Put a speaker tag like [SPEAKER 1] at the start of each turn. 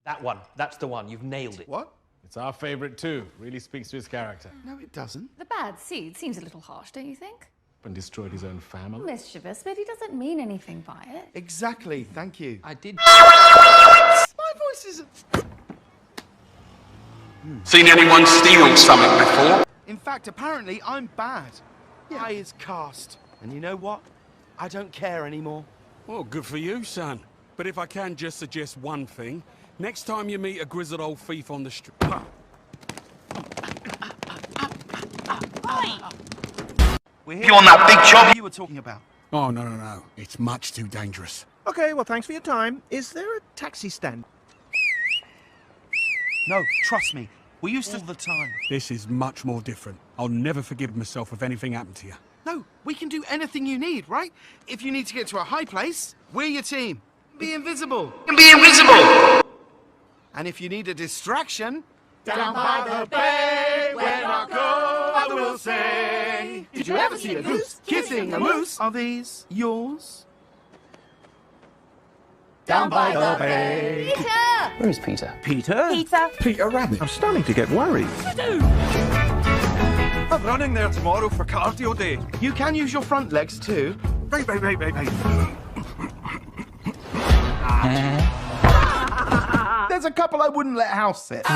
[SPEAKER 1] That one. That's the one. You've nailed it.
[SPEAKER 2] What?
[SPEAKER 3] It's our favourite too. Really speaks to his character.
[SPEAKER 2] No, it doesn't.
[SPEAKER 4] The bad seed seems a little harsh, don't you think?
[SPEAKER 3] And destroyed his own family.
[SPEAKER 4] Mischievous, but he doesn't mean anything by it.
[SPEAKER 2] Exactly, thank you.
[SPEAKER 1] I did.
[SPEAKER 2] My voice isn't...
[SPEAKER 5] Seen anyone steal something before?
[SPEAKER 2] In fact, apparently, I'm bad. I is cast. And you know what? I don't care anymore.
[SPEAKER 6] Well, good for you, son. But if I can just suggest one thing, next time you meet a grizzled old thief on the street...
[SPEAKER 2] We're
[SPEAKER 5] You on that big job?
[SPEAKER 2] you were talking about.
[SPEAKER 6] Oh, no. It's much too dangerous.
[SPEAKER 7] Okay, well, thanks for your time. Is there a taxi stand?
[SPEAKER 2] No, trust me. We used to all the time.
[SPEAKER 6] This is much more different. I'll never forgive myself if anything happened to you.
[SPEAKER 2] No, we can do anything you need, right? If you need to get to a high place, we're your team. Be invisible.
[SPEAKER 5] Be invisible!
[SPEAKER 2] And if you need a distraction...
[SPEAKER 8] Down by the bay, where our God will say. Did you ever see a goose
[SPEAKER 2] kissing a moose? Are these yours?
[SPEAKER 8] down by the bay?
[SPEAKER 4] Peter!
[SPEAKER 1] Where is Peter?
[SPEAKER 7] Peter?
[SPEAKER 4] Peter!
[SPEAKER 7] Peter Rabbit. I'm starting to get worried.
[SPEAKER 9] I'm running there tomorrow for cardio day.
[SPEAKER 2] You can use your front legs too.
[SPEAKER 9] Right.
[SPEAKER 2] There's a couple I wouldn't let house sit.